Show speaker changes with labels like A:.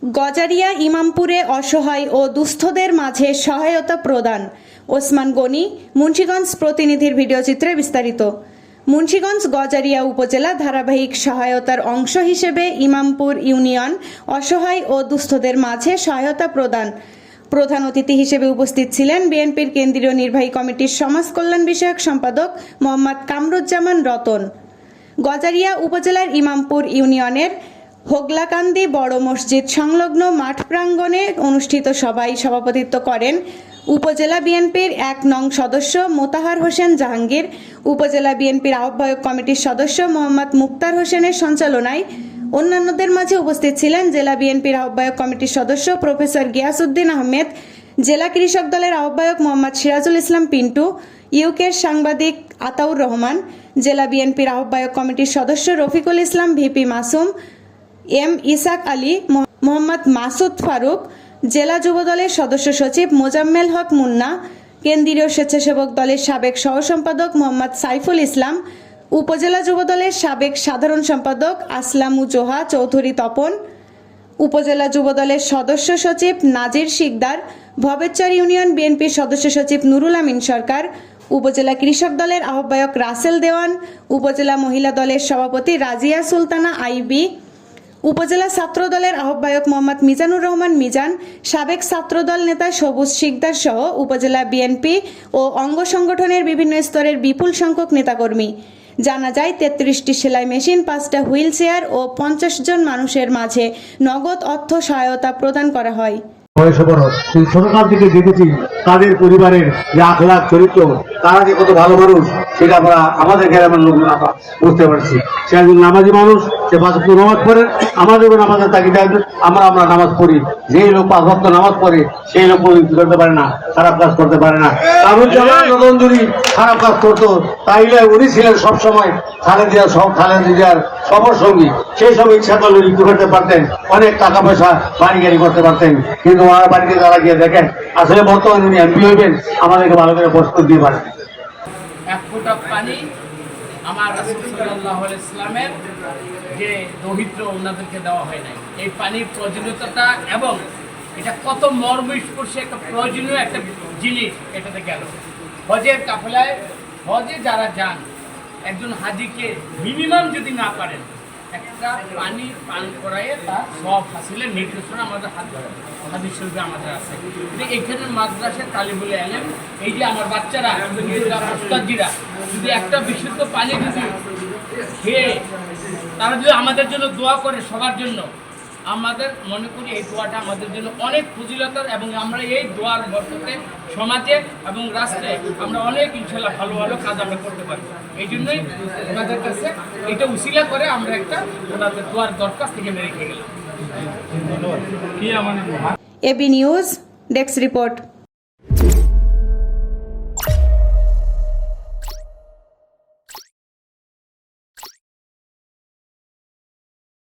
A: গজারিয়া ইমামপুরে অসহায় ও দুস্থদের মাঝে সহায়তা প্রদান। ওসমান গনি, মুন্সিগঞ্জ প্রতিনিধির ভিডিওচিত্রে বিস্তারিত। মুন্সিগঞ্জ গজারিয়া উপজেলা ধারাবাহিক সহায়তার অংশ হিসেবে ইমামপুর ইউনিয়ন অসহায় ও দুস্থদের মাঝে সহায়তা প্রদান। প্রধান অতিথি হিসেবে উপস্থিত ছিলেন বিএনপির কেন্দ্রীয় নির্বাহী কমিটির সমাজ কল্যাণ বিষয়ক সম্পাদক মোহাম্মদ কামরুজ্জামান রতন। গজারিয়া উপজেলার ইমামপুর ইউনিয়নের হোগলাকান্দি বড় মসজিদ সংলগ্ন মাঠ প্রাঙ্গণে অনুষ্ঠিত সভায় সভাপতিত্ব করেন উপজেলা বিএনপির ১ নং সদস্য মোতাহার হোসেন জাহাঙ্গীর। উপজেলা বিএনপির আহ্বায়ক কমিটির সদস্য মোহাম্মদ মুক্তার হোসেনের সঞ্চালনায় অন্যান্যদের মাঝে উপস্থিত ছিলেন জেলা বিএনপির আহ্বায়ক কমিটির সদস্য প্রফেসর গিয়াসউদ্দিন আহমেদ, জেলা কৃষক দলের আহ্বায়ক মোহাম্মদ সিরাজুল ইসলাম পিন্টু, ইউকের সাংবাদিক আতাউর রহমান, জেলা বিএনপির আহ্বায়ক কমিটির সদস্য রফিকুল ইসলাম ভিপি মাসুম, এম ইসাক আলী, মোহাম্মদ মাসুদ ফারুক, জেলা যুবদলের সদস্য সচিব মোজাম্মেল হক মুন্না, কেন্দ্রীয় স্বেচ্ছাসেবক দলের সাবেক সহ সম্পাদক মোহাম্মদ সাইফুল ইসলাম, উপজেলা যুবদলের সাবেক সাধারণ সম্পাদক আসলামু জোহা চৌধুরী তপন, উপজেলা যুবদলের সদস্য সচিব নাজির শিকদার, ভবেচ্চর ইউনিয়ন বিএনপির সদস্য সচিব নুরুল আমিন সরকার, উপজেলা কৃষক দলের আহ্বায়ক রাসেল দেওয়ান, উপজেলা মহিলা দলের সভাপতি রাজিয়া সুলতানা আইবি, উপজেলা ছাত্র দলের আহ্বায়ক মোহাম্মদ মিজানুর রহমান মিজান, সাবেক ছাত্রদল নেতা সবুজ শিকদার সহ উপজেলা বিএনপি ও অঙ্গ সংগঠনের বিভিন্ন স্তরের বিপুল সংখ্যক নেতাকর্মী। জানা যায় ৩৩টি সেলাই মেশিন, ৫টা হুইল চেয়ার ও ৫০ জন মানুষের মাঝে নগদ অর্থ সহায়তা প্রদান করা হয়।
B: ছোটকাল থেকে দেখেছি তাদের পরিবারের যে আখলাক চরিত্র, তারা যে কত ভালো মানুষ সেটা আমরা আমাদের গ্রামের লোক বুঝতে পারছি। সে একজন নামাজি মানুষ, সে ৫ ওয়াক্ত নামাজ পড়ে, আমাদের নামাজের তাগিদে আমরা নামাজ পড়ি। যেই লোক 5 ওয়াক্ত নামাজ পড়ে সেই লোক করতে পারে না, খারাপ কাজ করতে পারে না। কারণ যদি খারাপ কাজ করতো তাইলে উনি ছিলেন সবসময় খালেদিয়ার সফর সঙ্গী। সেই সময় ইচ্ছা করলে লিখতে করতে পারতেন, অনেক টাকা পয়সা বাড়ি গাড়ি করতে পারতেন, কিন্তু ওনার বাড়িতে যারা গিয়ে দেখেন আসলে বর্তমানে উনি এমপি হইবেন, আমাদেরকে ভালো করে প্রস্তুত দিয়ে পারেন।
C: 1 ফোঁটা পানি আমার রাসূল সাল্লাল্লাহু আলাইহি সাল্লামের যে দরিদ্র ওনাদেরকে দেওয়া হয় নাই। এই পানির প্রয়োজনীয়তা এবং এটা কত মর্মস্পর্শী একটা প্রয়োজনীয় একটা জিনিস এটাতে গেল। হজের কাফেলায় হজে যারা যান, একজন হাজিকে মিনিমাম যদি না পারেন একটা পানি পান করায় তার সব হাসিলের নির্দেশনা আমাদের হাদিস শরীফে আমাদের আছে। এখানে মাদ্রাসার তালিবুল ইলম, এই যে আমার বাচ্চারা উস্তাদজিরা যদি একটা বিশুদ্ধ পানি যদি খেয়ে তারা যদি আমাদের জন্য দোয়া করে সবার জন্য, আমাদের মনে করি এই দোয়াটা আমাদের জন্য অনেক ফজিলতার, এবং আমরা এই দোয়ার বরকতে সমাজে এবং রাষ্ট্রে আমরা অনেক ইনশাল্লাহ ভালো ভালো কাজ আমরা করতে পারি। এই জন্যই ওনাদের কাছে এটা উসিলা করে আমরা একটা ওনাদের দোয়ার দরখাস্ত থেকে রেখে গেলাম।
A: AB news desk report.